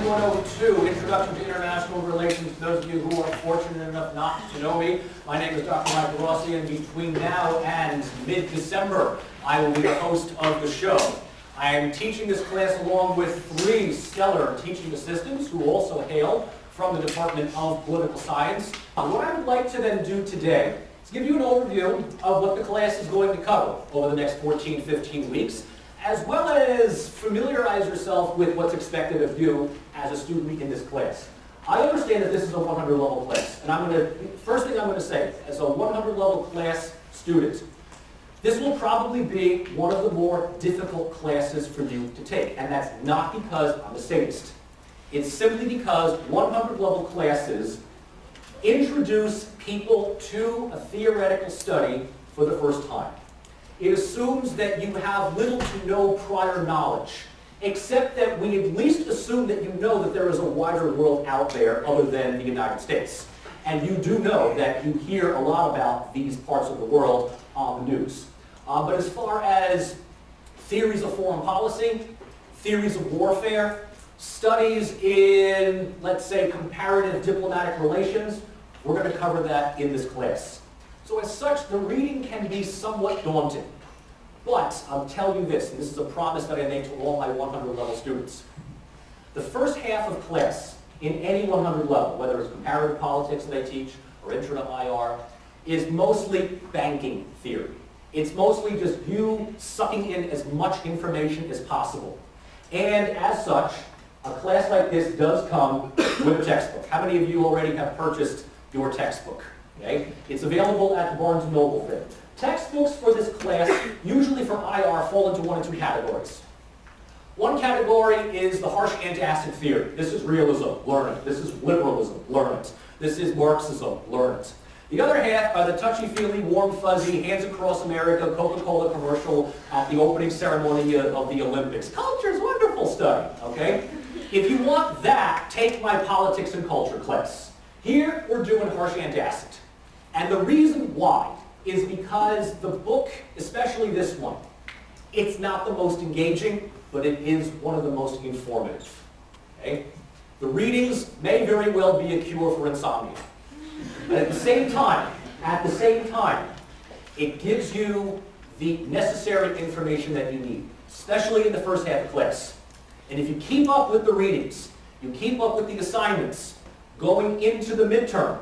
102, Introduction to International Relations. For those of you who are fortunate enough not to know me, my name is Dr. Michael Rossi, and between now and mid-December, I will be the host of the show. I am teaching this class along with 3 stellar teaching assistants who also hail from the Department of Political Science. What I would like to then do today is give you an overview of what the class is going to cover over the next 14-15 weeks, as well as familiarize yourself with what's expected of you as a student in this class. I understand that this is a 100 level class, and first thing I'm going to say, as a 100 level class student, this will probably be one of the more difficult classes for you to take, and that's not because I'm a sadist. It's simply because 100 level classes introduce people to a theoretical study for the first time. It assumes that you have little to no prior knowledge, except that we at least assume that you know that there is a wider world out there other than the United States. And you do know that you hear a lot about these parts of the world on the news. But as far as theories of foreign policy, theories of warfare, studies in, let's say, comparative diplomatic relations, we're going to cover that in this class. So as such, the reading can be somewhat daunting. But I'll tell you this, and this is a promise that I make to all my 100 level students. The first half of class in any 100 level, whether it's comparative politics that I teach or intro to IR, is mostly banking theory. It's mostly just you sucking in as much information as possible. And as such, a class like this does come with a textbook. How many of you already have purchased your textbook? Okay? It's available at the Barnes & Noble thing. Textbooks for this class, usually for IR, fall into 1 of 2 categories. One category is the harsh antacid theory. This is realism, learn it. This is liberalism, learn it. This is Marxism, learn it. The other half are the touchy-feely, warm, fuzzy, hands across America, Coca-Cola commercial at the opening ceremony of the Olympics. Culture's wonderful study, okay? If you want that, take my politics and culture class. Here, we're doing harsh antacid. And the reason why is because the book, especially this one, it's not the most engaging, but it is one of the most informative. Okay? The readings may very well be a cure for insomnia. But at the same time, it gives you the necessary information that you need, especially in the first half of class. And if you keep up with the readings, you keep up with the assignments, going into the midterm,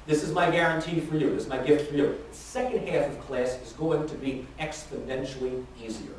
this is my guarantee for you, this is my gift for you. The second half of class is going to be exponentially easier.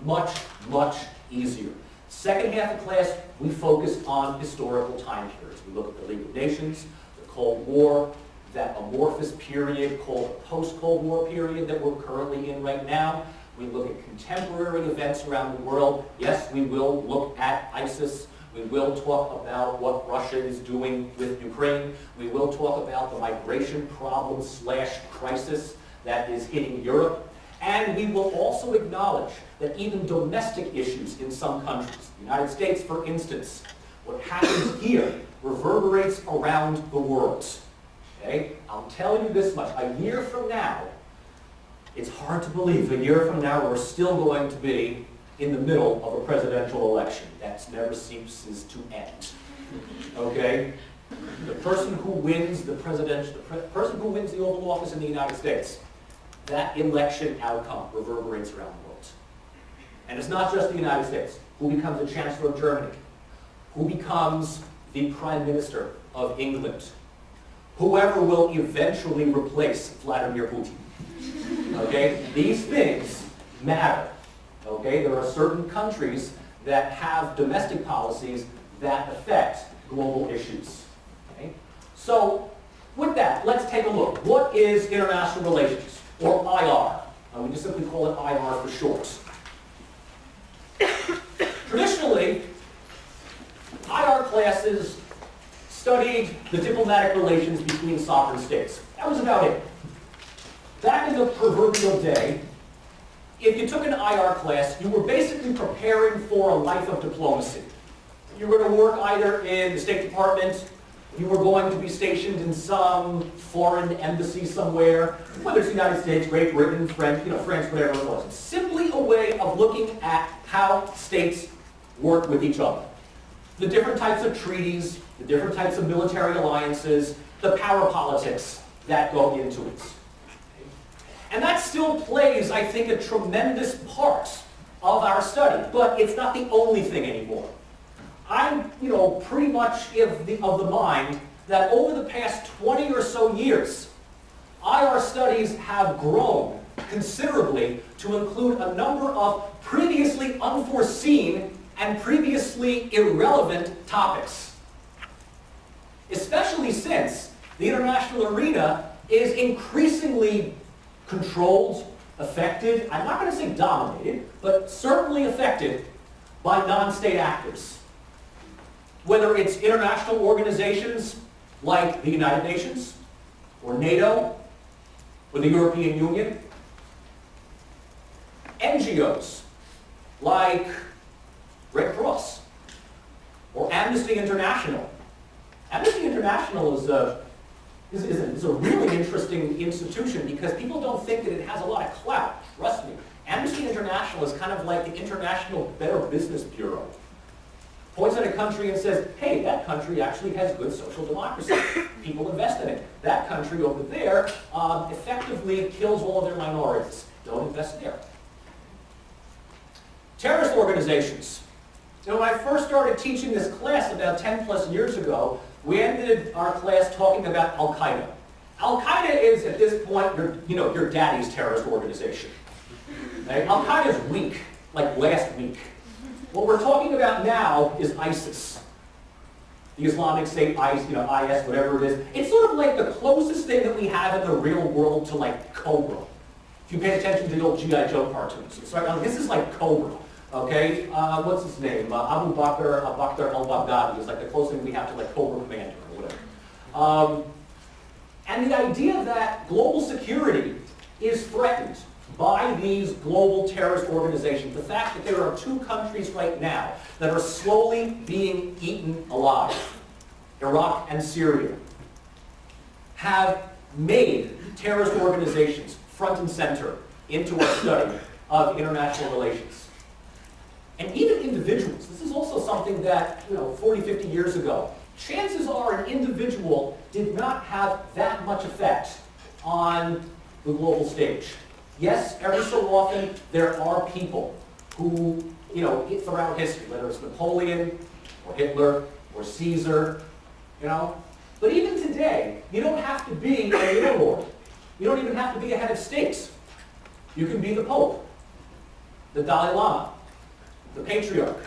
Much, much easier. Second half of class, we focus on historical time periods. We look at the League of Nations, the Cold War, that amorphous period called the post-Cold War period that we're currently in right now. We look at contemporary events around the world. Yes, we will look at ISIS. We will talk about what Russia is doing with Ukraine. We will talk about the migration problem / crisis that is hitting Europe. And we will also acknowledge that even domestic issues in some countries, the United States for instance, what happens here reverberates around the world. Okay? I'll tell you this much, a year from now, it's hard to believe, a year from now we're still going to be in the middle of a presidential election. That never ceases to end. Okay? The person who wins the Oval Office in the United States, that election outcome reverberates around the world. And it's not just the United States. Who becomes the Chancellor of Germany? Who becomes the Prime Minister of England? Whoever will eventually replace Vladimir Putin. Okay? These things matter. Okay? There are certain countries that have domestic policies that affect global issues. Okay? So, with that, let's take a look. What is international relations, or IR? We just simply call it IR for short. Traditionally, IR classes studied the diplomatic relations between sovereign states. That was about it. Back in the proverbial day, if you took an IR class, you were basically preparing for a life of diplomacy. You were going to work either in the State Department, you were going to be stationed in some foreign embassy somewhere, whether it's the United States, Great Britain, France, whatever it was. It's simply a way of looking at how states work with each other. the different types of treaties, the different types of military alliances, the power politics that go into it. And that still plays, I think, a tremendous part of our study, but it's not the only thing anymore. I'm, pretty much of the mind that over the past 20 or so years, IR studies have grown considerably to include a number of previously unforeseen and previously irrelevant topics. Especially since the international arena is increasingly controlled, affected, I'm not going to say dominated, but certainly affected by non-state actors. Whether it's international organizations like the United Nations, or NATO, or the European Union, NGOs like Red Cross, or Amnesty International. Amnesty International is a really interesting institution because people don't think that it has a lot of clout. Trust me. Amnesty International is kind of like the International Better Business Bureau. Points at a country and says, hey, that country actually has good social democracy. People invest in it. That country over there effectively kills all of their minorities. Don't invest there. Terrorist organizations. When I first started teaching this class about 10 plus years ago, we ended our class talking about Al-Qaeda. Al-Qaeda is, at this point, your daddy's terrorist organization. Okay? Al-Qaeda is weak, like last week. What we're talking about now is ISIS. The Islamic State, IS, whatever it is. It's sort of like the closest thing that we have in the real world to like Cobra. If you pay attention to the old G.I. Joe cartoons. It's right now, this is like Cobra. Okay, what's his name? Abu Bakr al-Baghdadi is like the closest thing we have to like Cobra Commander or whatever. And the idea that global security is threatened by these global terrorist organizations, the fact that there are two countries right now that are slowly being eaten alive, Iraq and Syria, have made terrorist organizations front and center into our study of international relations. And even individuals, this is also something that, 40, 50 years ago, chances are an individual did not have that much effect on the global stage. Yes, every so often there are people who, throughout history, whether it's Napoleon or Hitler or Caesar, But even today, you don't have to be a warlord. You don't even have to be a head of state. You can be the Pope, the Dalai Lama, the Patriarch.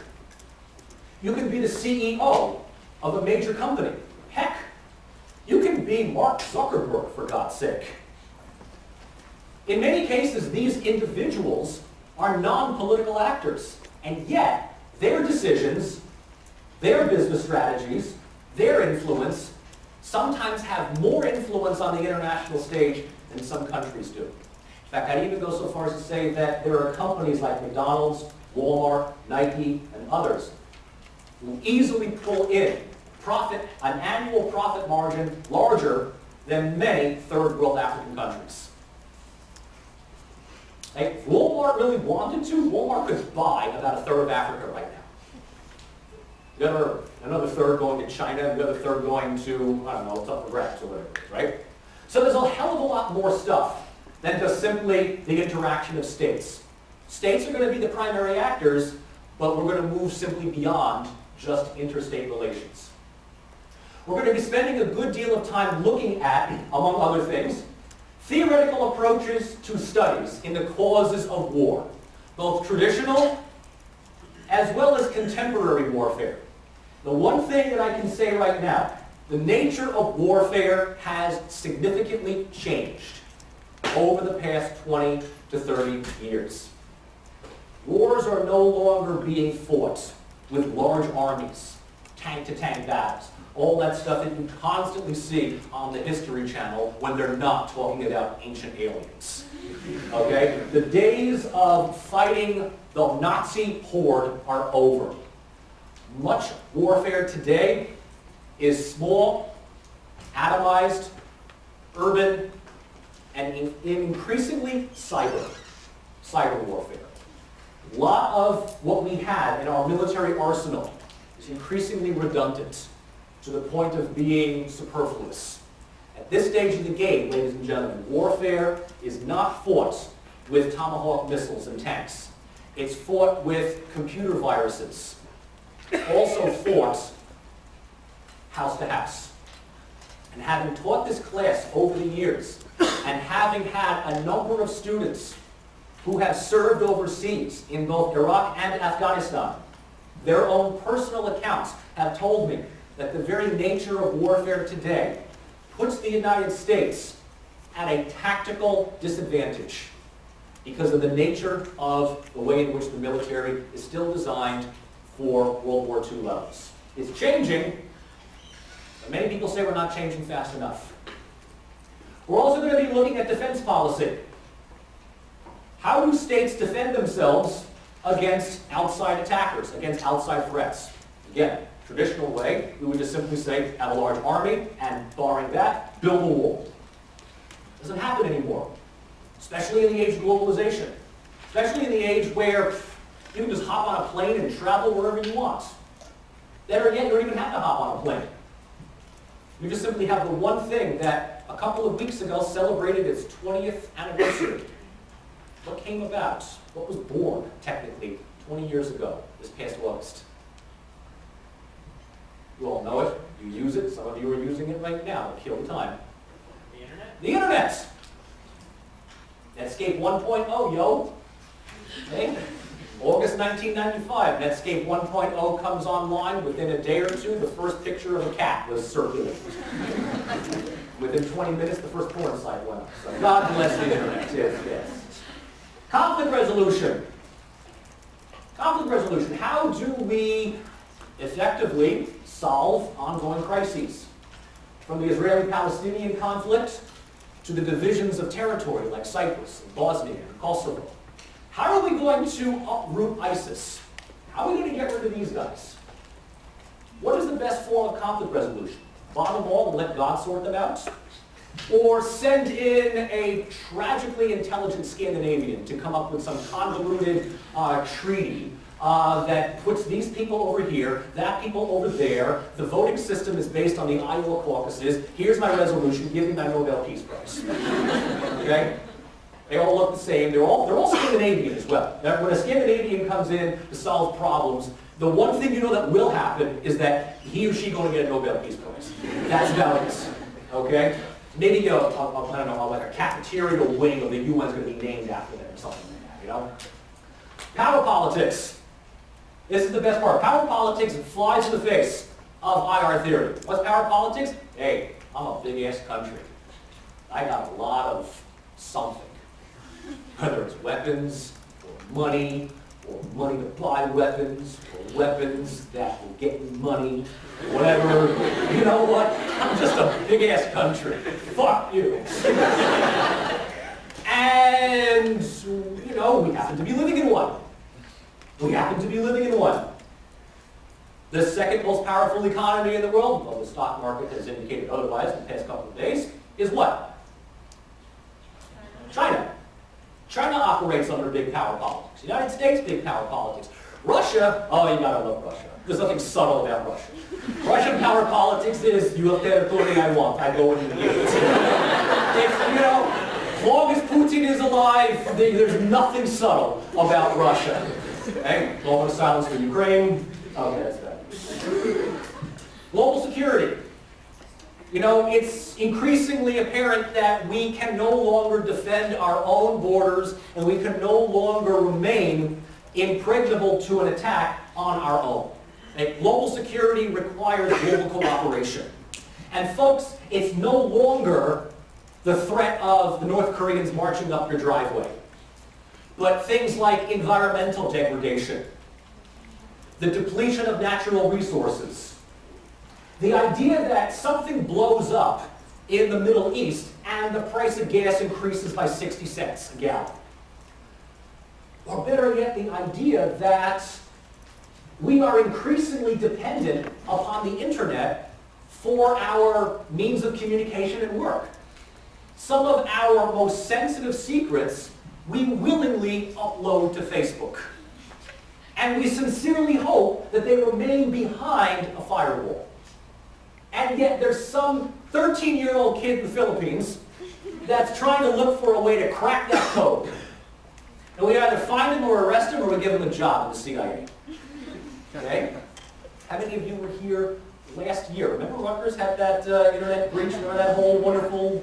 You can be the CEO of a major company. Heck, you can be Mark Zuckerberg, for God's sake. In many cases, these individuals are non-political actors, and yet their decisions, their business strategies, their influence sometimes have more influence on the international stage than some countries do. In fact, I'd even go so far as to say that there are companies like McDonald's, Walmart, Nike, and others who easily pull in an annual profit margin larger than many third world African countries. If Walmart really wanted to, Walmart could buy about a third of Africa right now. Another third going to China, the other third going to, I don't know, it's up for grabs or whatever, right? So there's a hell of a lot more stuff than just simply the interaction of states. States are going to be the primary actors, but we're going to move simply beyond just interstate relations. We're going to be spending a good deal of time looking at, among other things, theoretical approaches to studies in the causes of war, both traditional as well as contemporary warfare. The one thing that I can say right now, the nature of warfare has significantly changed over the past 20 to 30 years. Wars are no longer being fought with large armies, tank-to-tank battles, all that stuff that you constantly see on the History Channel when they're not talking about ancient aliens. Okay? The days of fighting the Nazi horde are over. Much warfare today is small, atomized, urban, and increasingly cyber warfare. A lot of what we had in our military arsenal is increasingly redundant to the point of being superfluous. At this stage of the game, ladies and gentlemen, warfare is not fought with Tomahawk missiles and tanks. It's fought with computer viruses. It's also fought house to house. And having taught this class over the years, and having had a number of students who have served overseas in both Iraq and Afghanistan, their own personal accounts have told me that the very nature of warfare today puts the United States at a tactical disadvantage because of the nature of the way in which the military is still designed for World War II levels. It's changing, but many people say we're not changing fast enough. We're also going to be looking at defense policy. How do states defend themselves against outside attackers, against outside threats? Again, traditional way, we would just simply say, have a large army, and barring that, build a wall. Doesn't happen anymore, especially in the age of globalization, especially in the age where you can just hop on a plane and travel wherever you want. Better yet, you don't even have to hop on a plane. You just simply have the one thing that a couple of weeks ago celebrated its 20th anniversary. What came about? What was born, technically, 20 years ago, this past August? You all know it. You use it. Some of you are using it right now to kill the time. The internet? The internet! Netscape 1.0, yo. Okay? August 1995, Netscape 1.0 comes online. Within a day or two, the first picture of a cat was circulating. Within 20 minutes, the first porn site went up. So God bless the internet. Yes, yes. Conflict resolution. Conflict resolution. How do we effectively solve ongoing crises? From the Israeli-Palestinian conflict to the divisions of territory like Cyprus, and Bosnia, and Kosovo. How are we going to uproot ISIS? How are we going to get rid of these guys? What is the best form of conflict resolution? Bomb them all and let God sort them out? Or send in a tragically intelligent Scandinavian to come up with some convoluted treaty that puts these people over here, that people over there. The voting system is based on the Iowa caucuses. Here's my resolution, give me my Nobel Peace Prize. Okay? They all look the same. They're all Scandinavian as well. Now, when a Scandinavian comes in to solve problems, the one thing you know that will happen is that he or she going to get a Nobel Peace Prize. That's about it. Okay? Maybe I don't know, like a cafeteria wing of the UN is going to be named after them or something like that, you know? Power politics. This is the best part. Power politics flies in the face of IR theory. What's power politics? Hey, I'm a big-ass country. I got a lot of something. Whether it's weapons, or money to buy weapons, or weapons that will get me money, whatever. You know what? I'm just a big-ass country. Fuck you. And, you know, we happen to be living in one. We happen to be living in one. The second most powerful economy in the world, well, the stock market has indicated otherwise in the past couple of days, is what? China. China operates under big power politics. United States, big power politics. Russia, oh, you gotta love Russia. There's nothing subtle about Russia. Russian power politics is, you have territory I want, I go in the gate. If, you know, as long as Putin is alive, there's nothing subtle about Russia. Okay, moment of silence for Ukraine. Okay, that's bad. Global security. You know, it's increasingly apparent that we can no longer defend our own borders and we can no longer remain impregnable to an attack on our own. Okay? Global security requires global cooperation. And folks, it's no longer the threat of the North Koreans marching up your driveway, but things like environmental degradation, the depletion of natural resources, the idea that something blows up in the Middle East and the price of gas increases by 60 cents a gallon. Or better yet, the idea that we are increasingly dependent upon the internet for our means of communication and work. Some of our most sensitive secrets we willingly upload to Facebook. And we sincerely hope that they remain behind a firewall. And yet there's some 13-year-old kid in the Philippines that's trying to look for a way to crack that code. And we either find him or arrest him, or we give him a job in the CIA. Okay? How many of you were here last year? Remember Rutgers had that internet breach, or that whole wonderful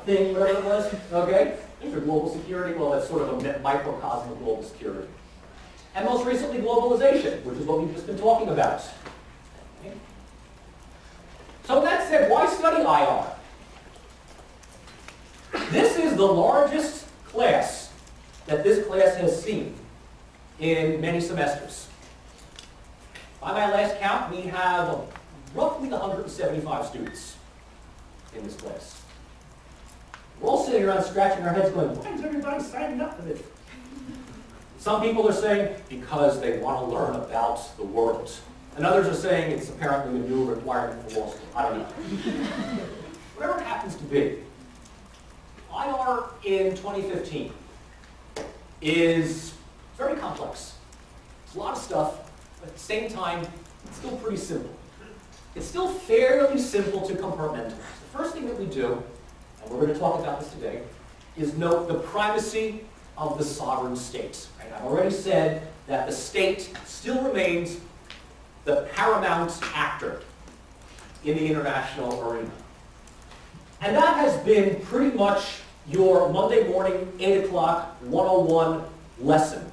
thing, whatever it was? Okay? There's global security. Well, that's sort of a microcosm of global security. And most recently, globalization, which is what we've just been talking about. Okay? So with that said, why study IR? This is the largest class that this class has seen in many semesters. By my last count, we have roughly 175 students in this class. We're all sitting around scratching our heads going, why is everybody signing up for this? Some people are saying because they want to learn about the world. And others are saying it's apparently a new requirement for law school. I don't know. Whatever it happens to be, IR in 2015 is very complex. It's a lot of stuff, but at the same time, it's still pretty simple. It's still fairly simple to compartmentalize. The first thing that we do, and we're going to talk about this today, is note the primacy of the sovereign state. Right? I've already said that the state still remains the paramount actor in the international arena. And that has been pretty much your Monday morning, 8 o'clock, 101 lesson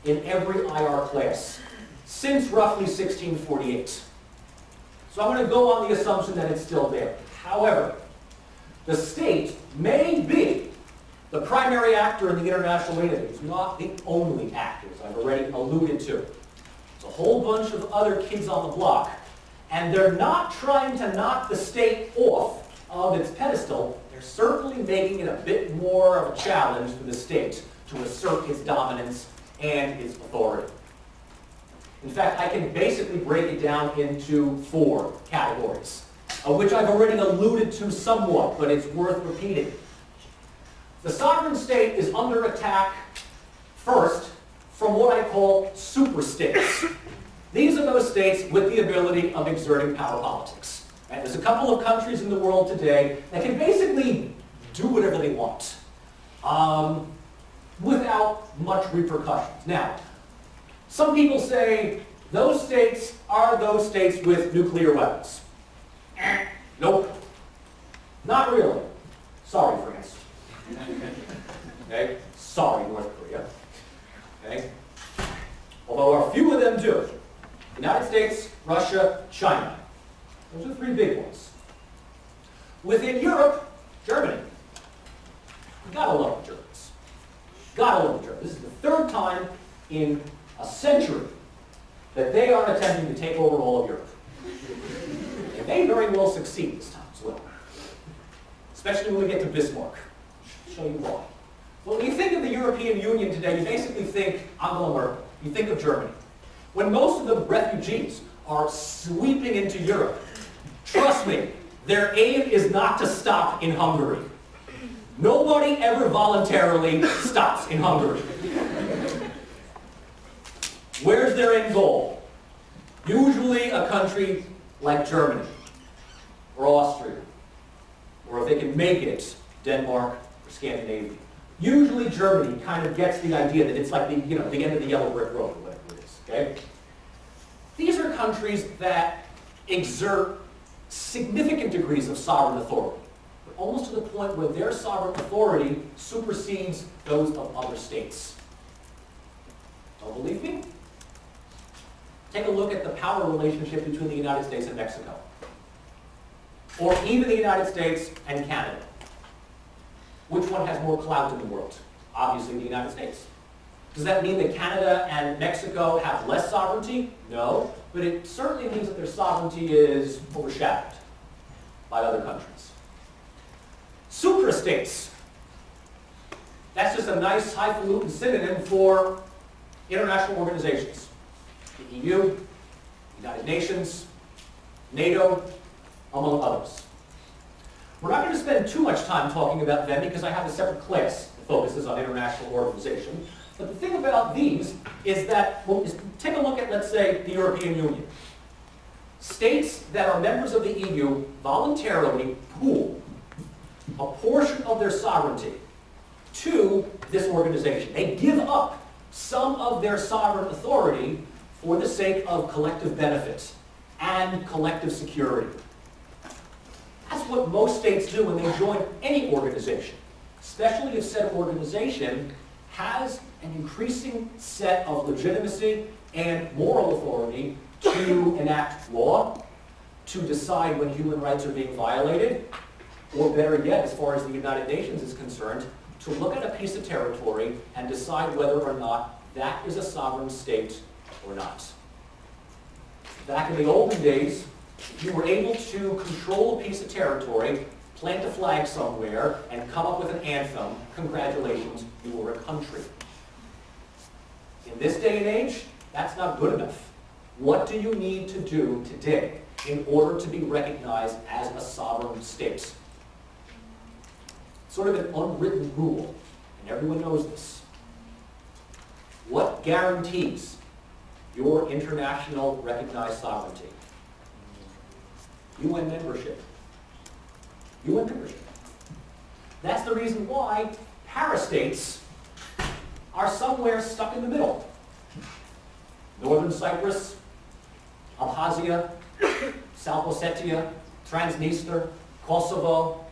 in every IR class since roughly 1648. So I'm going to go on the assumption that it's still there. However, the state may be the primary actor in the international arena. It's not the only actor, as I've already alluded to. It's a whole bunch of other kids on the block, and they're not trying to knock the state off of its pedestal. They're certainly making it a bit more of a challenge for the state to assert its dominance and its authority. In fact, I can basically break it down into 4 categories, of which I've already alluded to somewhat, but it's worth repeating. The sovereign state is under attack first from what I call superstates. These are those states with the ability of exerting power politics. And there's a couple of countries in the world today that can basically do whatever they want without much repercussions. Now, some people say those states are those states with nuclear weapons. Nope. Not really. Sorry, France. Okay? Sorry, North Korea. Okay? Although a few of them do. United States, Russia, China. Those are the 3 big ones. Within Europe, Germany. You gotta love the Germans. Gotta love the Germans. This is the 3rd time in a century that they are attempting to take over all of Europe. And they very well succeed this time as well. Especially when we get to Bismarck. I'll show you why. Well, when you think of the European Union today, you basically think Angela Merkel. You think of Germany. When most of the refugees are sweeping into Europe, trust me, their aim is not to stop in Hungary. Nobody ever voluntarily stops in Hungary. Where's their end goal? Usually a country like Germany, or Austria, or if they can make it, Denmark or Scandinavia. Usually Germany kind of gets the idea that it's like the end of the yellow brick road, or whatever it is. Okay? These are countries that exert significant degrees of sovereign authority, but almost to the point where their sovereign authority supersedes those of other states. Don't believe me? Take a look at the power relationship between the United States and Mexico, or even the United States and Canada. Which one has more clout in the world? Obviously the United States. Does that mean that Canada and Mexico have less sovereignty? No, but it certainly means that their sovereignty is overshadowed by other countries. Suprastates. That's just a nice highfalutin synonym for international organizations. The EU, United Nations, NATO, among others. We're not going to spend too much time talking about them because I have a separate class that focuses on international organization. But the thing about these is that, well, take a look at, let's say, the European Union. States that are members of the EU voluntarily pool a portion of their sovereignty to this organization. They give up some of their sovereign authority for the sake of collective benefit and collective security. That's what most states do when they join any organization, especially if said organization has an increasing set of legitimacy and moral authority to enact law, to decide when human rights are being violated, or better yet, as far as the United Nations is concerned, to look at a piece of territory and decide whether or not that is a sovereign state or not. Back in the olden days, if you were able to control a piece of territory, plant a flag somewhere, and come up with an anthem, congratulations, you were a country. In this day and age, that's not good enough. What do you need to do today in order to be recognized as a sovereign state? Sort of an unwritten rule, and everyone knows this. What guarantees your international recognized sovereignty? UN membership. UN membership. That's the reason why parastates are somewhere stuck in the middle. Northern Cyprus, Abkhazia, South Ossetia, Transnistria, Kosovo,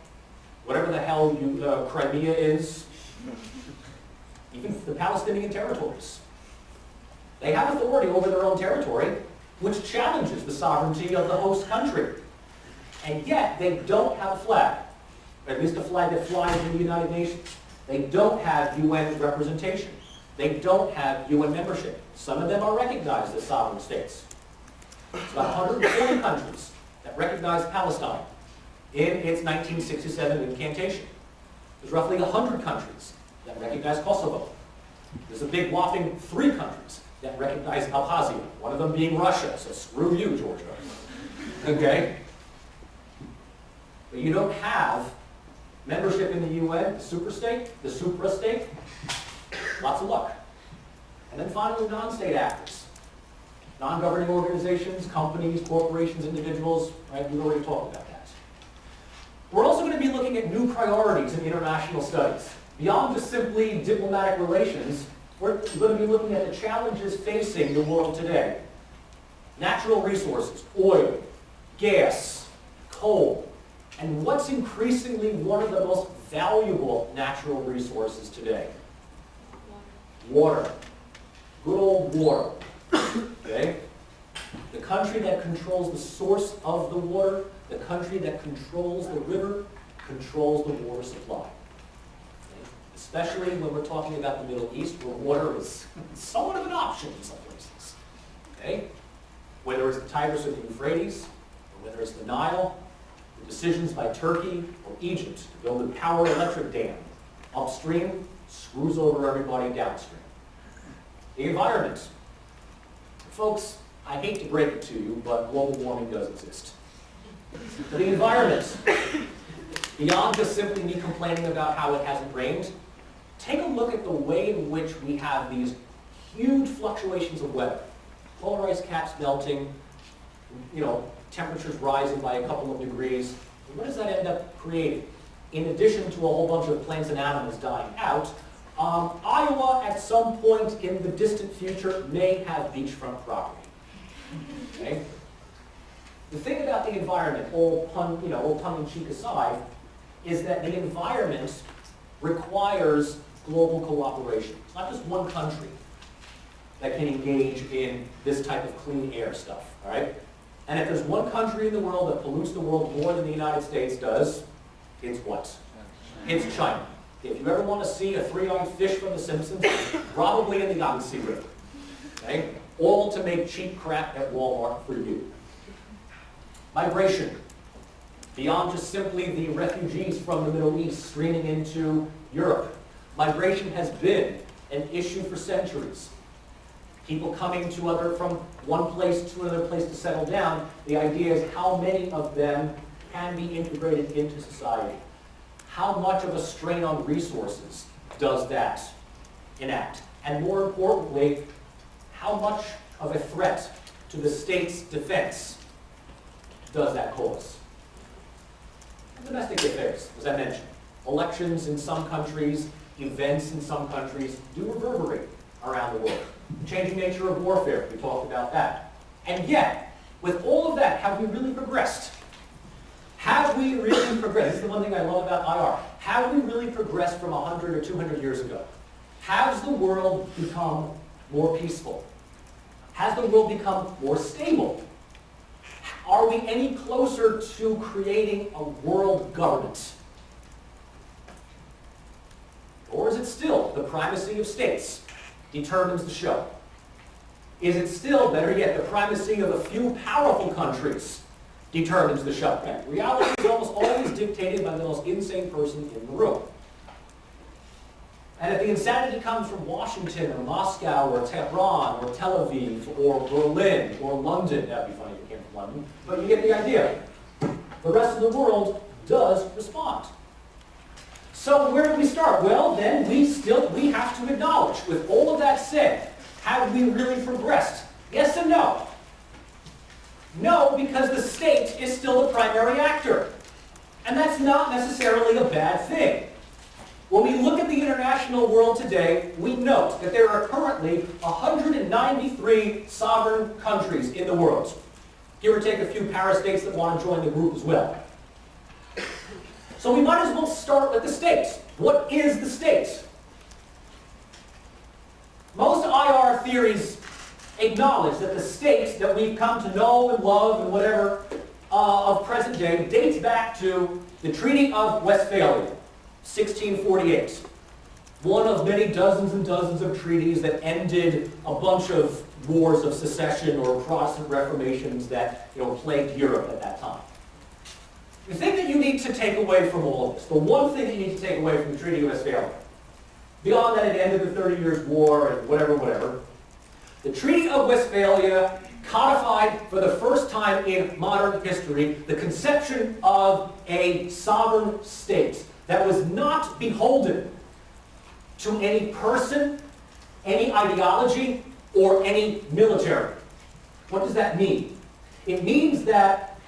whatever the hell Crimea is, even the Palestinian territories. They have authority over their own territory, which challenges the sovereignty of the host country. And yet, they don't have a flag, or at least a flag that flies in the United Nations. They don't have UN representation. They don't have UN membership. Some of them are recognized as sovereign states. It's about 140 countries that recognize Palestine in its 1967 incantation. There's roughly 100 countries that recognize Kosovo. There's a big whopping 3 countries that recognize Abkhazia, one of them being Russia, so screw you, Georgia. Okay? But you don't have membership in the UN, the superstate, the suprastate. Lots of luck. And then finally, non-state actors. Non-governing organizations, companies, corporations, individuals, right? We've already talked about that. We're also going to be looking at new priorities in international studies. Beyond just simply diplomatic relations, we're going to be looking at the challenges facing the world today. Natural resources, oil, gas, coal, and what's increasingly one of the most valuable natural resources today? Water. Good old water. Okay? The country that controls the source of the water, the country that controls the river, controls the water supply. Okay? Especially when we're talking about the Middle East, where water is somewhat of an option in some places. Okay? Whether it's the Tigris or the Euphrates, or whether it's the Nile, the decisions by Turkey or Egypt to build a power electric dam upstream screws over everybody downstream. The environment. Folks, I hate to break it to you, but global warming does exist. The environment, beyond just simply me complaining about how it hasn't rained, take a look at the way in which we have these huge fluctuations of weather. Polar ice caps melting, temperatures rising by a couple of degrees. And what does that end up creating? In addition to a whole bunch of plants and animals dying out, Iowa at some point in the distant future may have beachfront property. Okay? The thing about the environment, all tongue in cheek aside, is that the environment requires global cooperation. It's not just one country that can engage in this type of clean air stuff. All right? And if there's one country in the world that pollutes the world more than the United States does, it's what? It's China. If you ever want to see a 3-eyed fish from The Simpsons, probably in the Yangtze River. Okay? All to make cheap crap at Walmart for you. Migration. Beyond just simply the refugees from the Middle East streaming into Europe. Migration has been an issue for centuries. People coming from one place to another place to settle down. The idea is how many of them can be integrated into society. How much of a strain on resources does that enact? And more importantly, how much of a threat to the state's defense does that cause? And domestic affairs, as I mentioned. Elections in some countries, events in some countries do reverberate around the world. The changing nature of warfare, we talked about that. And yet, with all of that, have we really progressed? Have we really progressed? This is the one thing I love about IR. Have we really progressed from 100 or 200 years ago? Has the world become more peaceful? Has the world become more stable? Are we any closer to creating a world government? Or is it still the primacy of states determines the show? Is it still, better yet, the primacy of a few powerful countries determines the show? And reality is almost always dictated by the most insane person in the room. And if the insanity comes from Washington or Moscow or Tehran or Tel Aviv or Berlin or London, that would be funny if it came from London, but you get the idea. The rest of the world does respond. So where do we start? Well, then we have to acknowledge, with all of that said, have we really progressed? Yes and no. No, because the state is still the primary actor. And that's not necessarily a bad thing. When we look at the international world today, we note that there are currently 193 sovereign countries in the world. Give or take a few para-states that want to join the group as well. So we might as well start with the states. What is the state? Most IR theories acknowledge that the state that we've come to know and love and whatever of present day dates back to the Treaty of Westphalia, 1648. One of many dozens and dozens of treaties that ended a bunch of wars of secession or Protestant reformations that plagued Europe at that time. The thing that you need to take away from all of this, the one thing that you need to take away from the Treaty of Westphalia, beyond that it ended the 30 Years' War and whatever, the Treaty of Westphalia codified for the first time in modern history the conception of a sovereign state that was not beholden to any person, any ideology, or any military. What does that mean? It means that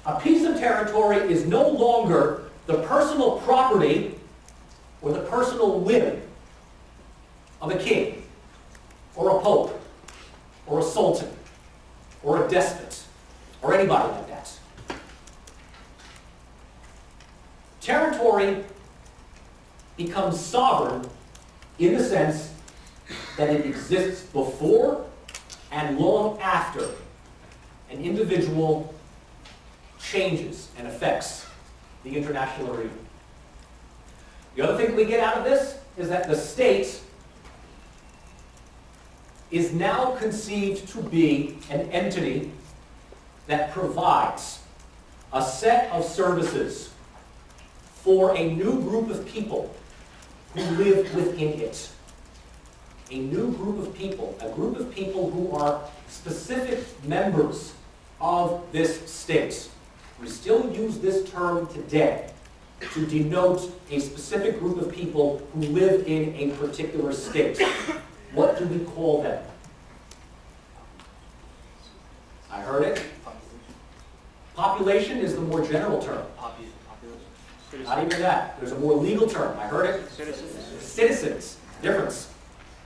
a piece of territory is no longer the personal property or the personal whim of a king, or a pope, or a sultan, or a despot, or anybody like that. Territory becomes sovereign in the sense that it exists before and long after an individual changes and affects the international arena. The other thing that we get out of this is that the state is now conceived to be an entity that provides a set of services for a new group of people who live within it. A new group of people, a group of people who are specific members of this state. We still use this term today to denote a specific group of people who live in a particular state. What do we call them? I heard it. Population is the more general term. Not even that. There's a more legal term. I heard it. Citizens. Citizens. Difference.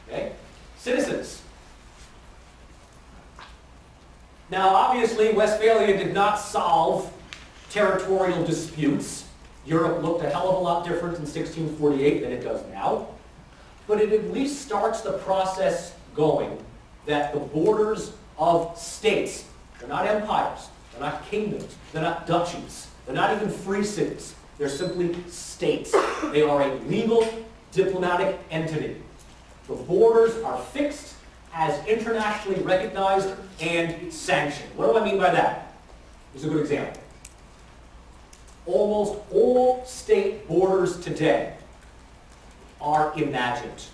Okay? Citizens. Now, obviously, Westphalia did not solve territorial disputes. Europe looked a hell of a lot different in 1648 than it does now. But it at least starts the process going that the borders of states, they're not empires, they're not kingdoms, they're not duchies, they're not even free cities. They're simply states. They are a legal, diplomatic entity. The borders are fixed as internationally recognized and sanctioned. What do I mean by that? Here's a good example. Almost all state borders today are imagined.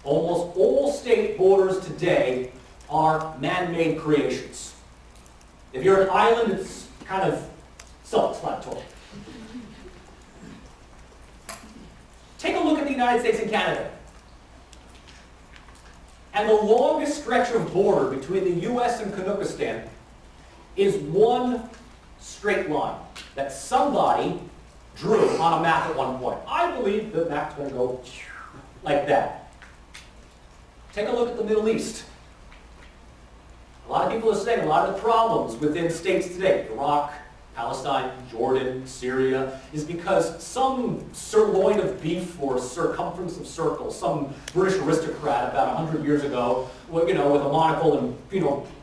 Almost all state borders today are man-made creations. If you're an island, it's kind of self-explanatory. Take a look at the United States and Canada. And the longest stretch of border between the US and Kazakhstan is one straight line that somebody drew on a map at one point. I believe the map's going to go like that. Take a look at the Middle East. A lot of people are saying a lot of the problems within states today, Iraq, Palestine, Jordan, Syria, is because some sirloin of beef or circumference of circle, some British aristocrat about 100 years ago, with a monocle and,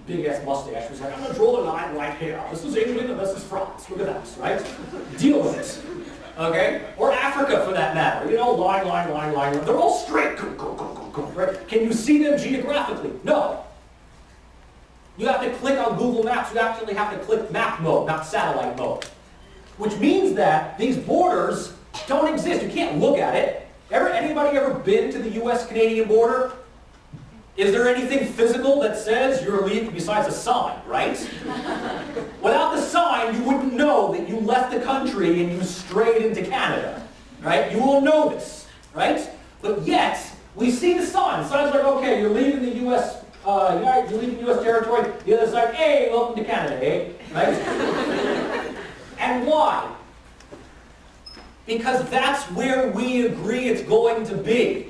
big-ass mustache, was like, I'm going to draw the line right here. This is England and this is France. Look at that, right? Deal with it. Okay? Or Africa, for that matter. Line. They're all straight. Go, right? Can you see them geographically? No. You have to click on Google Maps. You actually have to click map mode, not satellite mode. Which means that these borders don't exist. You can't look at it. Anybody ever been to the US-Canadian border? Is there anything physical that says you're leaving besides a sign, right? Without the sign, you wouldn't know that you left the country and you strayed into Canada, right? You won't know this, right? But yet, we see the sign. The sign's like, okay, you're leaving the US. You're leaving U.S. territory. The other side, hey, welcome to Canada, eh? Right? And why? Because that's where we agree it's going to be.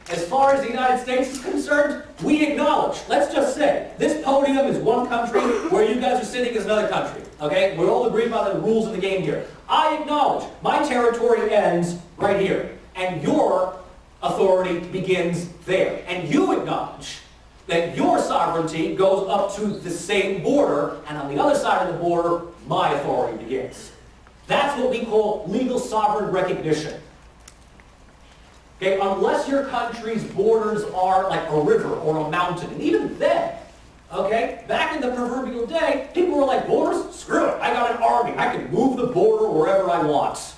As far as the United States is concerned, we acknowledge, let's just say, this podium is one country, where you guys are sitting is another country. Okay? We're all agreed by the rules of the game here. I acknowledge my territory ends right here, and your authority begins there. And you acknowledge that your sovereignty goes up to the same border, and on the other side of the border, my authority begins. That's what we call legal sovereign recognition. Okay, unless your country's borders are like a river or a mountain, and even then, okay, back in the proverbial day, people were like, borders? Screw it, I got an army, I can move the border wherever I want.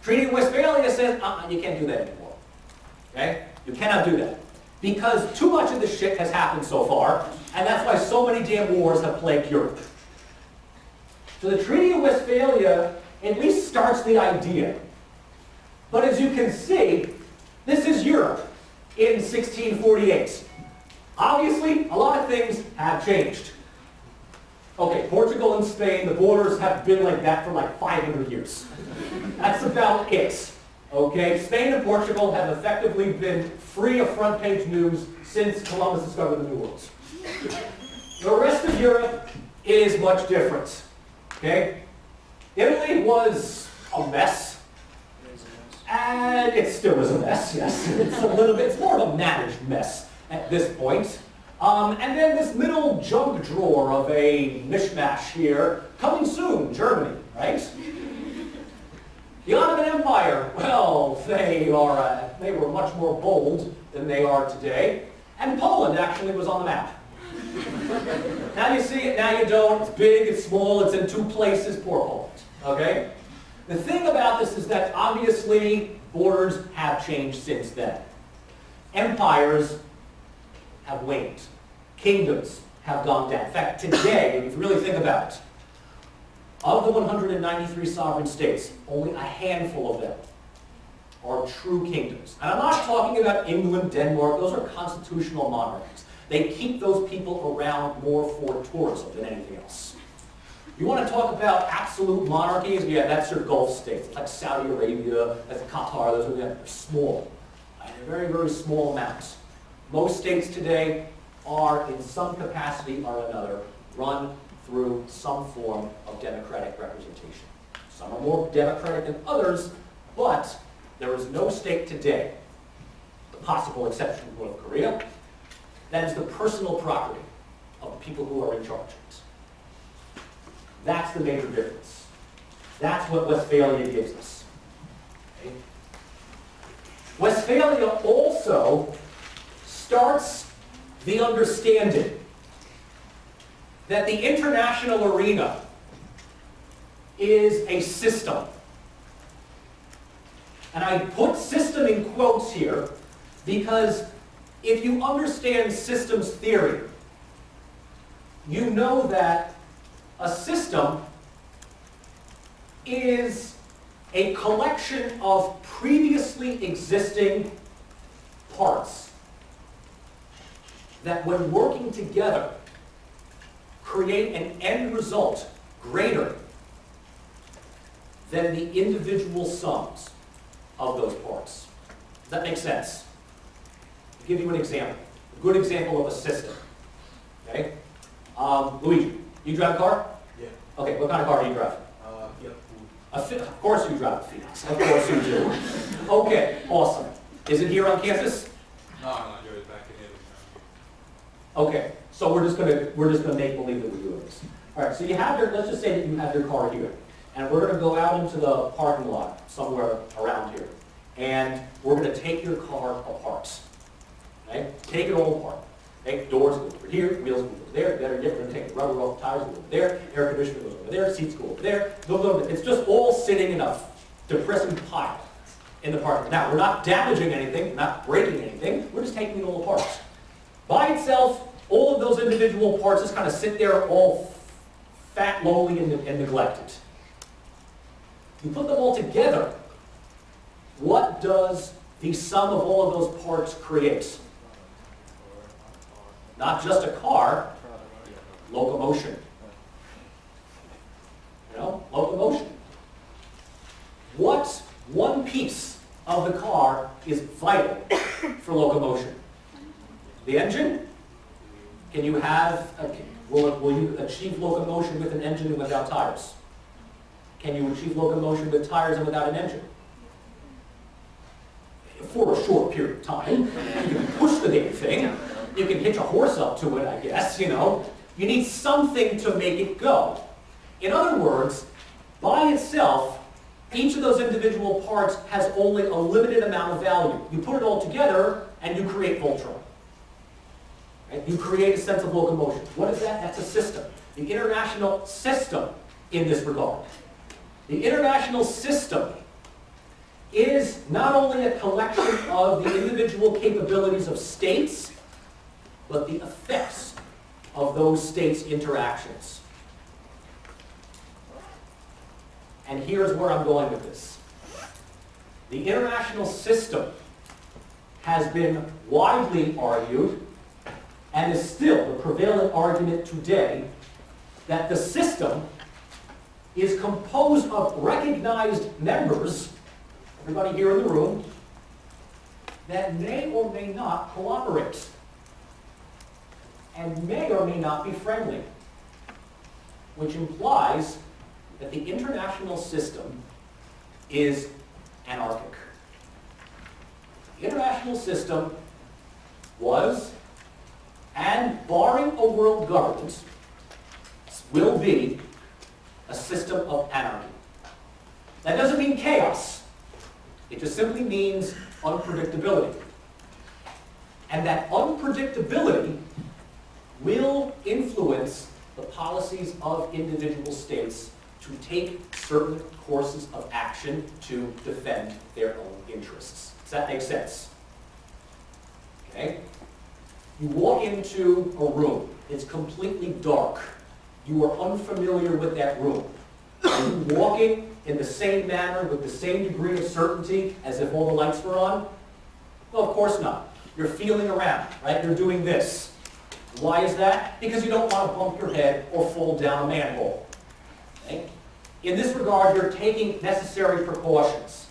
Treaty of Westphalia says, you can't do that anymore. Okay? You cannot do that. Because too much of this shit has happened so far, and that's why so many damn wars have plagued Europe. So the Treaty of Westphalia at least starts the idea. But as you can see, this is Europe in 1648. Obviously, a lot of things have changed. Okay, Portugal and Spain, the borders have been like that for like 500 years. That's about it. Okay, Spain and Portugal have effectively been free of front-page news since Columbus discovered the New World. The rest of Europe is much different. Okay, Italy was a mess, and it still is a mess. Yes, it's more of a managed mess at this point. And then this middle junk drawer of a mishmash here, coming soon, Germany, right? The Ottoman Empire, well, they were much more bold than they are today. And Poland actually was on the map. Now you see it, now you don't. It's big, it's small, it's in two places. Poor Poland, okay? The thing about this is that obviously borders have changed since then. Empires have waned. Kingdoms have gone down. In fact, today, if you really think about it, of the 193 sovereign states, only a handful of them are true kingdoms. And I'm not talking about England, Denmark, those are constitutional monarchies. They keep those people around more for tourism than anything else. You want to talk about absolute monarchies? Yeah, that's your Gulf states, like Saudi Arabia, that's Qatar, those are they're small. They're very, very small amounts. Most states today are, in some capacity or another, run through some form of democratic representation. Some are more democratic than others, but there is no state today, the possible exception of North Korea, that is the personal property of the people who are in charge of it. That's the major difference. That's what Westphalia gives us. Okay? Westphalia also starts the understanding that the international arena is a system. And I put system in quotes here because if you understand systems theory, you know that a system is a collection of previously existing parts that, when working together, create an end result greater than the individual sums of those parts. Does that make sense? I'll give you an example. A good example of a system. Okay? Luigi, you drive a car? Yeah. Okay, what kind of car do you drive? Yeah. Of course you drive a Fiat. Of course you do. Okay, awesome. Is it here on campus? No, you're back in Italy. Okay, so we're just gonna make believe that we're doing this. All right, so you have your, let's just say that you have your car here, and we're gonna go out into the parking lot somewhere around here, and we're gonna take your car apart. Okay, take it all apart. Okay, doors go over here, wheels go over there. Better yet, we're gonna take the rubber off the tires, go over there. Air conditioner goes over there. Seats go over there. It's just all sitting in a depressing pile in the parking lot. Now, we're not damaging anything, not breaking anything. We're just taking it all apart. By itself, all of those individual parts just kind of sit there all fat, lonely, and neglected. You put them all together, what does the sum of all of those parts create? Not just a car, locomotion. You know, locomotion. What one piece of the car is vital for locomotion? The engine? Can you have, will you achieve locomotion with an engine and without tires? Can you achieve locomotion with tires and without an engine? For a short period of time. You can push the damn thing. You can hitch a horse up to it, I guess, you know. You need something to make it go. In other words, by itself, each of those individual parts has only a limited amount of value. You put it all together, and you create Voltron. Right? You create a sense of locomotion. What is that? That's a system. The international system in this regard. The international system is not only a collection of the individual capabilities of states, but the effects of those states' interactions. And here's where I'm going with this. The international system has been widely argued, and is still the prevailing argument today, that the system is composed of recognized members, everybody here in the room, that may or may not cooperate, and may or may not be friendly, which implies that the international system is anarchic. The international system was, and barring a world government, will be a system of anarchy. That doesn't mean chaos. It just simply means unpredictability. And that unpredictability will influence the policies of individual states to take certain courses of action to defend their own interests. Does that make sense? Okay? You walk into a room, it's completely dark. You are unfamiliar with that room. Are you walking in the same manner with the same degree of certainty as if all the lights were on? Well, of course not. You're feeling around, right? You're doing this. Why is that? Because you don't want to bump your head or fall down a manhole. Okay? In this regard, you're taking necessary precautions.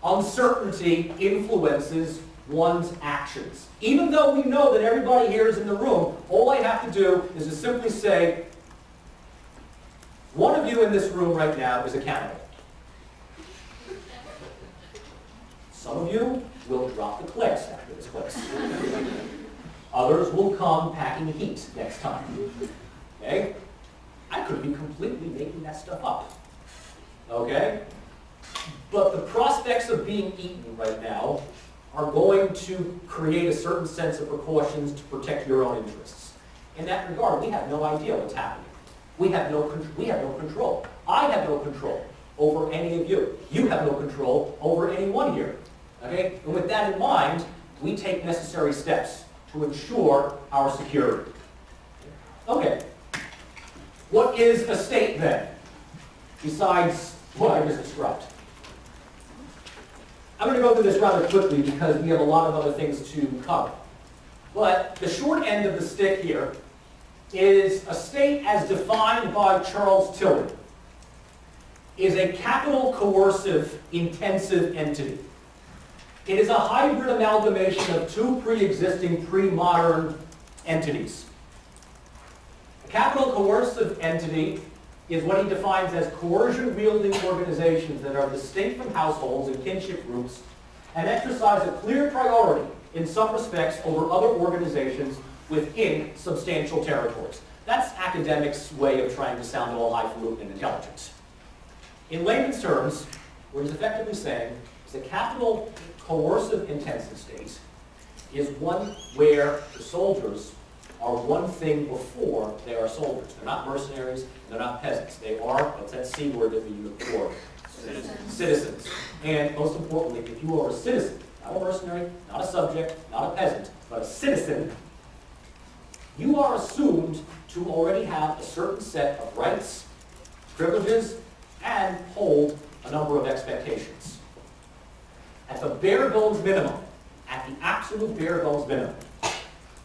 Uncertainty influences one's actions. Even though we know that everybody here is in the room, all I have to do is to simply say, one of you in this room right now is accountable. Some of you will drop the class after this class. Others will come packing heat next time. Okay? I could be completely making that stuff up. Okay? But the prospects of being eaten right now are going to create a certain sense of precautions to protect your own interests. In that regard, we have no idea what's happening. We have no control. I have no control over any of you. You have no control over anyone here. Okay? And with that in mind, we take necessary steps to ensure our security. Okay. What is a state then, besides what I just described? I'm going to go through this rather quickly because we have a lot of other things to cover. But the short end of the stick here is a state as defined by Charles Tilly is a capital coercive intensive entity. It is a hybrid amalgamation of two pre-existing pre-modern entities. A capital coercive entity is what he defines as coercion-wielding organizations that are distinct from households and kinship groups and exercise a clear priority in some respects over other organizations within substantial territories. That's academics' way of trying to sound all highfalutin and intelligent. In layman's terms, what he's effectively saying is a capital coercive intensive state is one where the soldiers are one thing before they are soldiers. They're not mercenaries, they're not peasants. They are, what's that C word that we use before? Citizens. And most importantly, if you are a citizen, not a mercenary, not a subject, not a peasant, but a citizen, you are assumed to already have a certain set of rights, privileges, and hold a number of expectations. At the bare bones minimum, at the absolute bare bones minimum,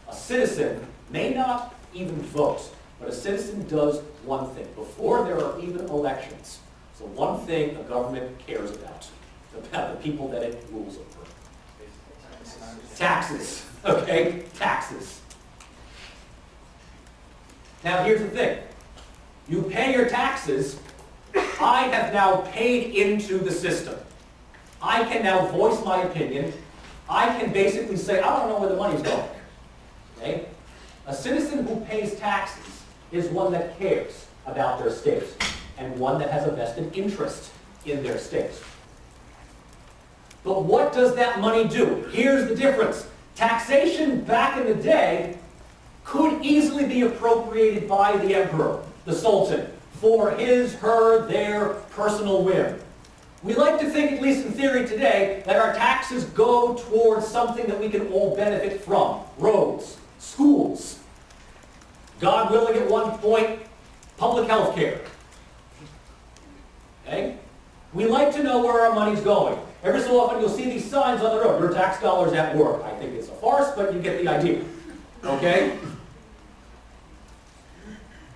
a citizen may not even vote, but a citizen does one thing before there are even elections. So one thing the government cares about the people that it rules over. Taxes, okay? Taxes. Now here's the thing. You pay your taxes, I have now paid into the system. I can now voice my opinion. I can basically say, I don't know where the money's going. Okay? A citizen who pays taxes is one that cares about their state and one that has a vested interest in their state. But what does that money do? Here's the difference. Taxation back in the day could easily be appropriated by the emperor, the sultan, for his, her, their personal whim. We like to think, at least in theory today, that our taxes go towards something that we can all benefit from. Roads, schools, God willing at one point, public health care. Okay? We like to know where our money's going. Every so often you'll see these signs on the road, your tax dollars at work. I think it's a farce, but you get the idea. Okay?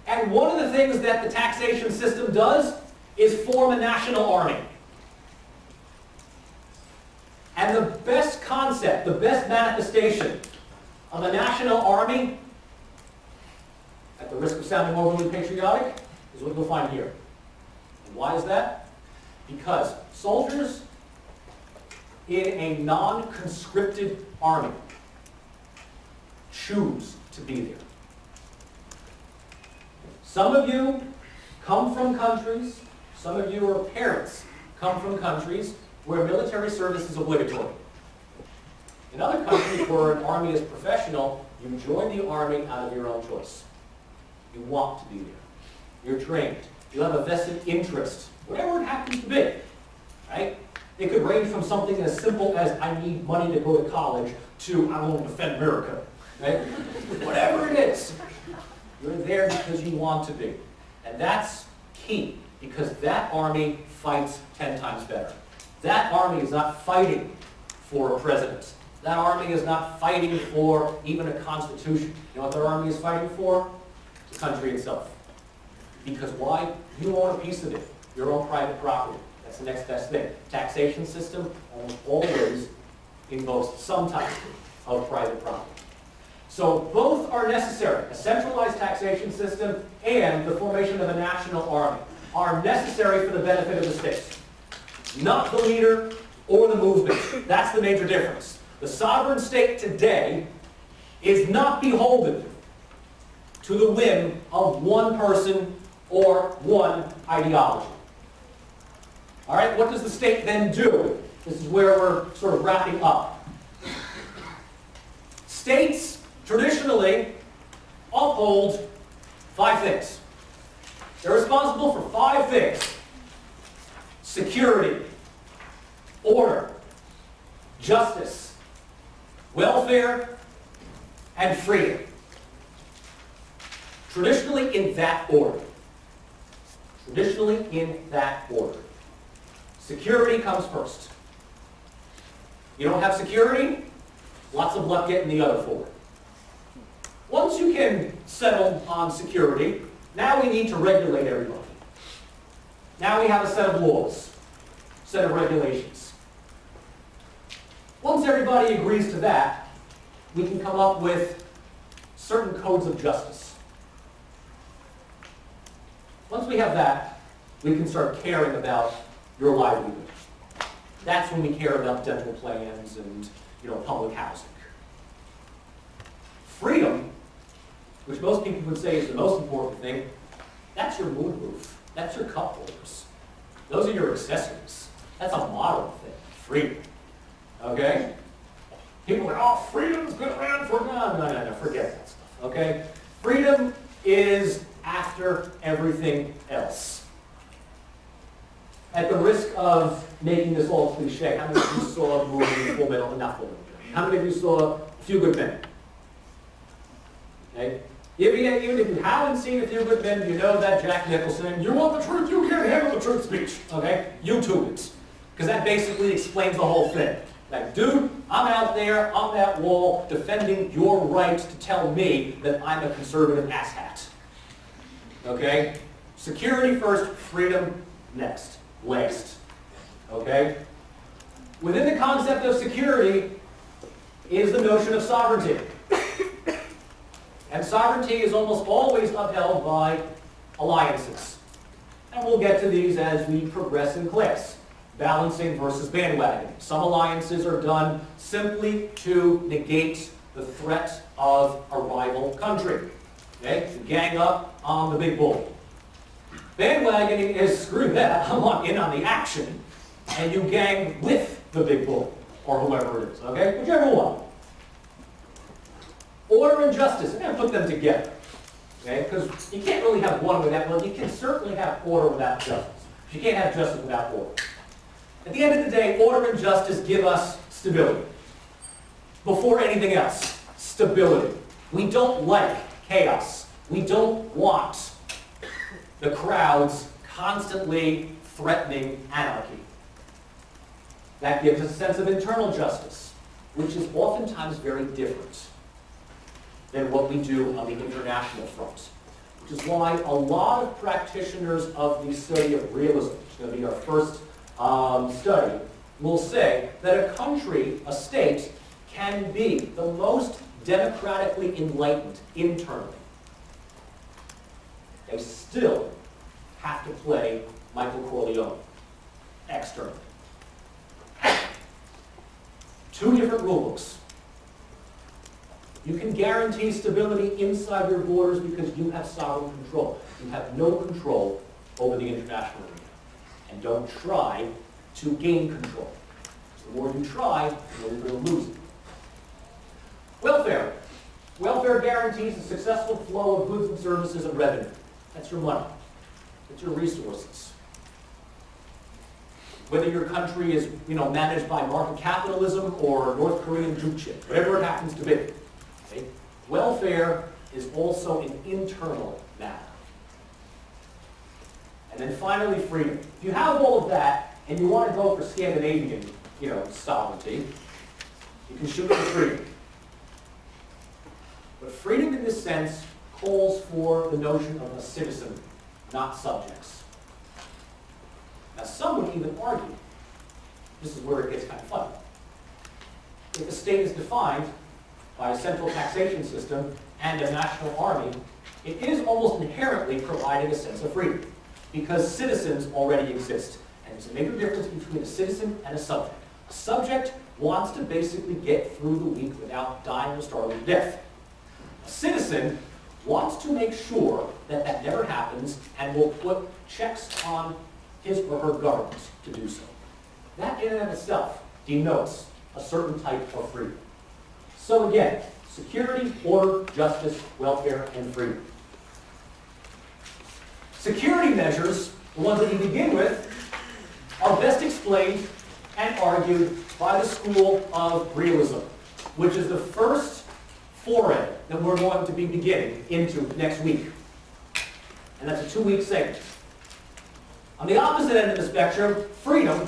And one of the things that the taxation system does is form a national army. And the best concept, the best manifestation of a national army, at the risk of sounding overly patriotic, is what you'll find here. And why is that? Because soldiers in a non-conscripted army choose to be there. Some of you come from countries, some of you are parents, come from countries where military service is obligatory. In other countries where an army is professional, you join the army out of your own choice. You want to be there. You're trained. You have a vested interest, whatever it happens to be. Right? It could range from something as simple as I need money to go to college to I want to defend America. Right? Whatever it is, you're there because you want to be. And that's key, because that army fights 10 times better. That army is not fighting for a president. That army is not fighting for even a constitution. You know what their army is fighting for? The country itself. Because why? You own a piece of it. Your own private property. That's the next best thing. Taxation system almost always invokes some type of private property. So both are necessary. A centralized taxation system and the formation of a national army are necessary for the benefit of the state. Not the leader or the movement. That's the major difference. The sovereign state today is not beholden to the whim of one person or one ideology. All right, what does the state then do? This is where we're sort of wrapping up. States traditionally uphold 5 things. They're responsible for 5 things: security, order, justice, welfare, and freedom. Traditionally in that order. Traditionally in that order. Security comes first. You don't have security? Lots of luck getting the other four. Once you can settle on security, now we need to regulate everybody. Now we have a set of laws, set of regulations. Once everybody agrees to that, we can come up with certain codes of justice. Once we have that, we can start caring about your livelihood. That's when we care about dental plans and, public housing. Freedom, which most people would say is the most important thing, that's your moonroof. That's your cup holders. Those are your accessories. That's a modern thing, freedom. Okay? People are, oh, freedom's been around for, no, forget that stuff, okay? Freedom is after everything else. At the risk of making this all cliche, how many of you saw a movie, Full Metal, not Full Metal? How many of you saw A Few Good Men? Okay? Even if you haven't seen A Few Good Men, you know that Jack Nicholson, you want the truth, you can't handle the truth speech. Okay? YouTube it. Because that basically explains the whole thing. Like, dude, I'm out there on that wall defending your right to tell me that I'm a conservative asshat. Okay? Security first, freedom next. Last. Okay? Within the concept of security is the notion of sovereignty. And sovereignty is almost always upheld by alliances. And we'll get to these as we progress in class. Balancing versus bandwagoning. Some alliances are done simply to negate the threat of a rival country. Okay? To gang up on the big bull. Bandwagoning is, screw that, I'm in on the action, and you gang with the big bull, or whoever it is, okay? Whichever one. Order and justice, I'm going to put them together, okay? Because you can't really have one without, well, you can certainly have order without justice. You can't have justice without order. At the end of the day, order and justice give us stability. Before anything else, stability. We don't like chaos. We don't want the crowds constantly threatening anarchy. That gives us a sense of internal justice, which is oftentimes very different than what we do on the international front. Which is why a lot of practitioners of the study of realism, which is going to be our first study, will say that a country, a state, can be the most democratically enlightened internally. They still have to play Michael Corleone externally. Two different rule books. You can guarantee stability inside your borders because you have sovereign control. You have no control over the international arena. And don't try to gain control. The more you try, the more you're going to lose it. Welfare. Welfare guarantees a successful flow of goods and services and revenue. That's your money. That's your resources. Whether your country is, managed by market capitalism or North Korean Juche, whatever it happens to be. Okay? Welfare is also an internal matter. And then finally, freedom. If you have all of that and you want to go for Scandinavian, sovereignty, you can shoot for freedom. But freedom in this sense calls for the notion of a citizen, not subjects. Now some would even argue, this is where it gets kind of funny, if a state is defined by a central taxation system and a national army, it is almost inherently providing a sense of freedom, because citizens already exist. And there's a major difference between a citizen and a subject. A subject wants to basically get through the week without dying or starving to death. A citizen wants to make sure that that never happens and will put checks on his or her government to do so. That in and of itself denotes a certain type of freedom. So again, security, order, justice, welfare, and freedom. Security measures, the ones that we begin with, are best explained and argued by the school of realism, which is the first foray that we're going to be beginning into next week. And that's a 2-week segment. On the opposite end of the spectrum, freedom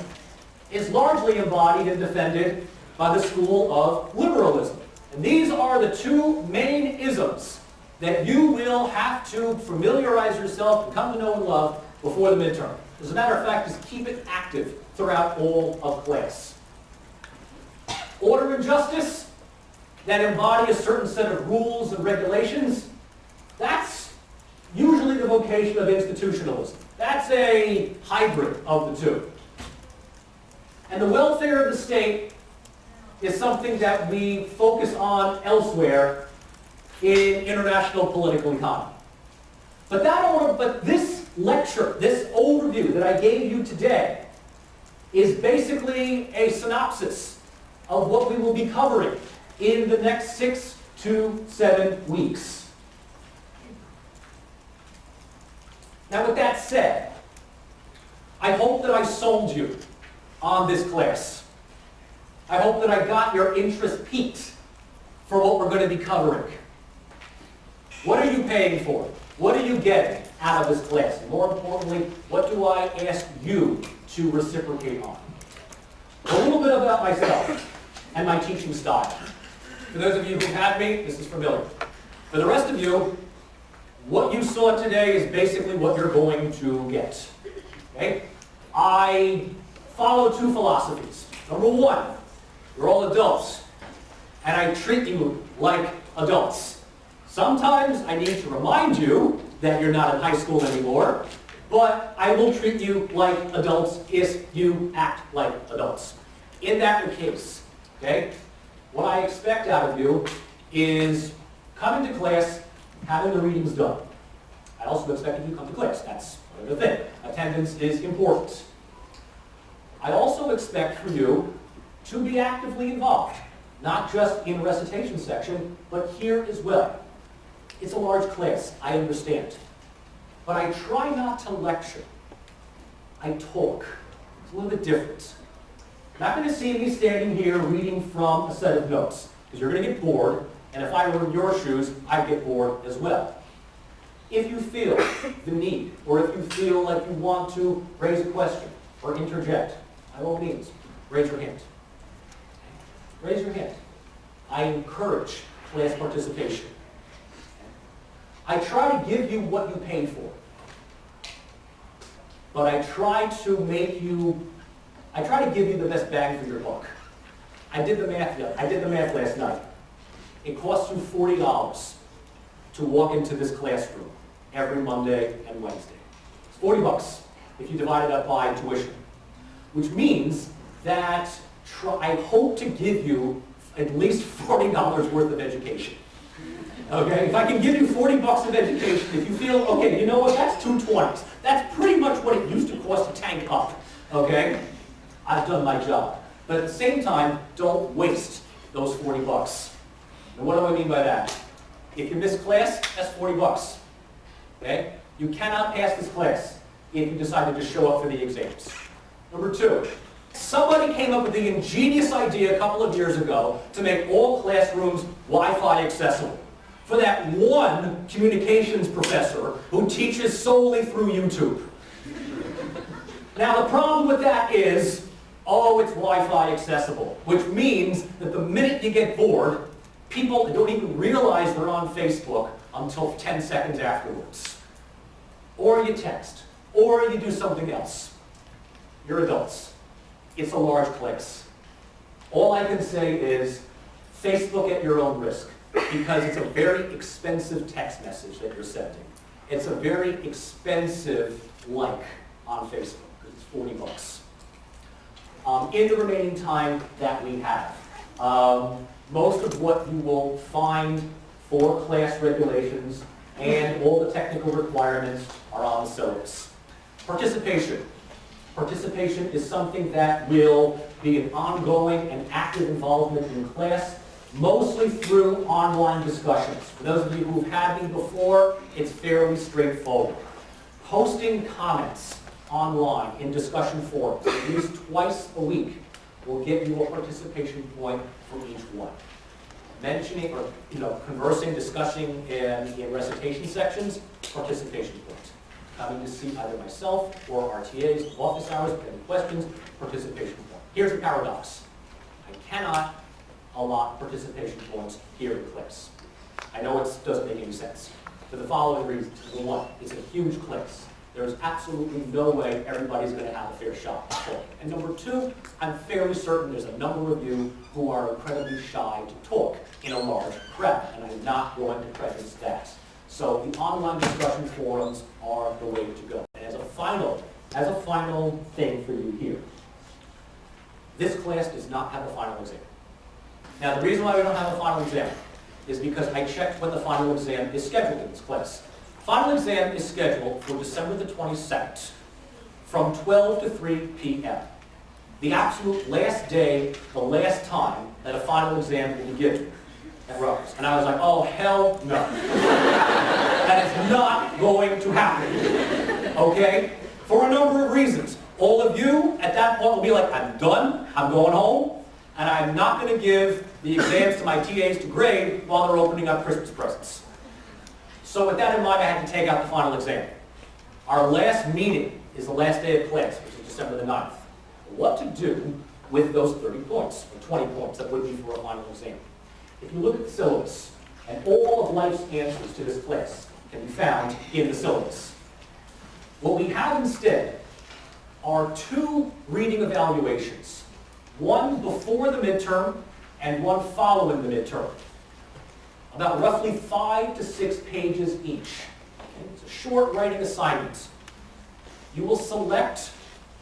is largely embodied and defended by the school of liberalism. And these are the two main isms that you will have to familiarize yourself and come to know and love before the midterm. As a matter of fact, just keep it active throughout all of class. Order and justice, that embody a certain set of rules and regulations, that's usually the vocation of institutionalism. That's a hybrid of the two. And the welfare of the state is something that we focus on elsewhere in international political economy. But this lecture, this overview that I gave you today is basically a synopsis of what we will be covering in the next 6 to 7 weeks. Now with that said, I hope that I sold you on this class. I hope that I got your interest piqued for what we're going to be covering. What are you paying for? What are you getting out of this class? And more importantly, what do I ask you to reciprocate on? A little bit about myself and my teaching style. For those of you who've had me, this is familiar. For the rest of you, what you saw today is basically what you're going to get. Okay? I follow two philosophies. Number one, you're all adults, and I treat you like adults. Sometimes I need to remind you that you're not in high school anymore, but I will treat you like adults if you act like adults. In that case, okay, what I expect out of you is coming to class, having the readings done. I also expect you to come to class. That's another thing. Attendance is important. I also expect for you to be actively involved, not just in the recitation section, but here as well. It's a large class, I understand. But I try not to lecture. I talk. It's a little bit different. You're not going to see me standing here reading from a set of notes, because you're going to get bored, and if I were in your shoes, I'd get bored as well. If you feel the need, or if you feel like you want to raise a question or interject, by all means, raise your hand. Raise your hand. I encourage class participation. I try to give you what you paid for. But I try to give you the best bang for your buck. I did the math last night. It costs you $40 to walk into this classroom every Monday and Wednesday. It's $40 if you divide it up by tuition. Which means that I hope to give you at least $40 worth of education. Okay, if I can give you $40 of education, if you feel, okay, you know what, that's $220. That's pretty much what it used to cost to tank up. Okay, I've done my job. But at the same time, don't waste those $40. And what do I mean by that? If you miss class, that's $40. Okay, you cannot pass this class if you decide to just show up for the exams. Number two, somebody came up with the ingenious idea a couple of years ago to make all classrooms Wi-Fi accessible. For that one communications professor who teaches solely through YouTube. Now the problem with that is, oh, it's Wi-Fi accessible, which means that the minute you get bored, people don't even realize they're on Facebook until 10 seconds afterwards. Or you text, or you do something else. You're adults. It's a large class. All I can say is, Facebook at your own risk. Because it's a very expensive text message that you're sending. It's a very expensive like on Facebook, because it's $40. In the remaining time that we have, most of what you will find for class regulations and all the technical requirements are on the syllabus. Participation. Participation is something that will be an ongoing and active involvement in class, mostly through online discussions. For those of you who've had me before, it's fairly straightforward. Posting comments online in discussion forums at least twice a week will give you a participation point for each one. Mentioning or conversing, discussing in recitation sections, participation points. Coming to see either myself or RTAs, office hours, if you have any questions, participation point. Here's the paradox. I cannot allot participation points here in class. I know it doesn't make any sense. For the following reasons. Number one, it's a huge class. There's absolutely no way everybody's going to have a fair shot at talking. And number two, I'm fairly certain there's a number of you who are incredibly shy to talk in a large crowd, and I'm not going to prejudice that. So the online discussion forums are the way to go. And as a final thing for you here, this class does not have a final exam. Now, the reason why we don't have a final exam is because I checked when the final exam is scheduled in this class. Final exam is scheduled for December the 22nd from 12 to 3 p.m. The absolute last day, the last time that a final exam will be given at Rutgers. And I was like, oh, hell no. That is not going to happen. Okay? For a number of reasons. All of you at that point will be like, I'm done, I'm going home, and I'm not going to give the exams to my TAs to grade while they're opening up Christmas presents. So with that in mind, I had to take out the final exam. Our last meeting is the last day of class, which is December the 9th. What to do with those 30 points, or 20 points that would be for a final exam. If you look at the syllabus, and all of life's answers to this class can be found in the syllabus. What we have instead are two reading evaluations, one before the midterm and one following the midterm. About roughly 5 to 6 pages each. Okay? It's a short writing assignment. You will select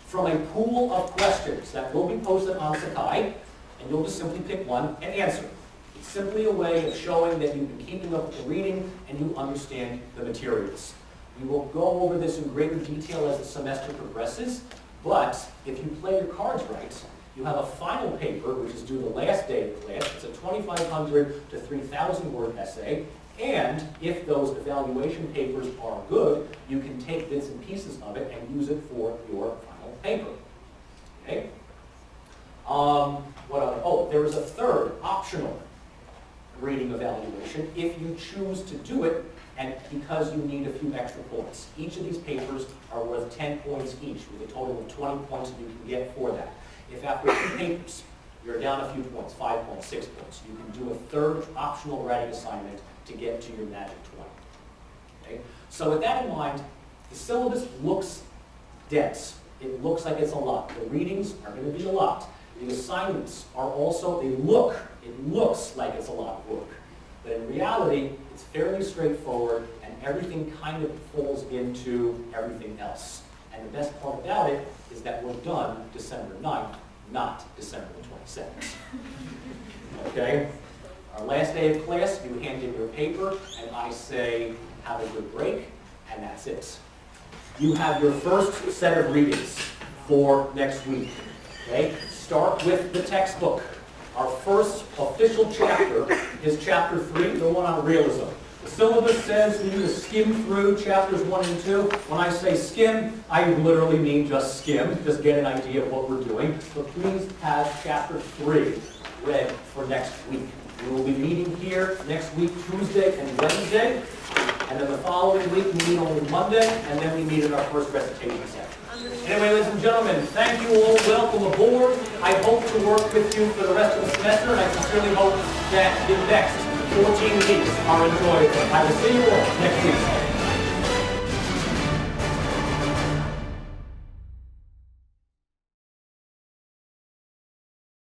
from a pool of questions that will be posted on Sakai, and you'll just simply pick one and answer. It's simply a way of showing that you've been keeping up with the reading and you understand the materials. We will go over this in greater detail as the semester progresses, but if you play your cards right, you have a final paper, which is due the last day of class. It's a 2,500 to 3,000 word essay, and if those evaluation papers are good, you can take bits and pieces of it and use it for your final paper. Okay? What other? Oh, there is a third optional reading evaluation if you choose to do it, and because you need a few extra points. Each of these papers are worth 10 points each, with a total of 20 points that you can get for that. If after 2 papers, you're down a few points, 5 points, 6 points, you can do a third optional writing assignment to get to your magic 20. Okay? So with that in mind, the syllabus looks dense. It looks like it's a lot. The readings are going to be a lot. The assignments are also, it looks like it's a lot of work. But in reality, it's fairly straightforward, and everything kind of falls into everything else. And the best part about it is that we're done December 9th, not December the 22nd. Okay? Our last day of class, you hand in your paper, and I say, have a good break, and that's it. You have your first set of readings for next week. Okay? Start with the textbook. Our first official chapter is chapter 3, the one on realism. The syllabus says we need to skim through chapters 1 and 2. When I say skim, I literally mean just skim, just get an idea of what we're doing. So please have chapter 3 read for next week. We will be meeting here next week, Tuesday and Wednesday. And then the following week, we meet on Monday, and then we meet in our first recitation session. Anyway, ladies and gentlemen, thank you all. Welcome aboard. I hope to work with you for the rest of the semester, and I sincerely hope that the next 14 weeks are enjoyable. I will see you all next week.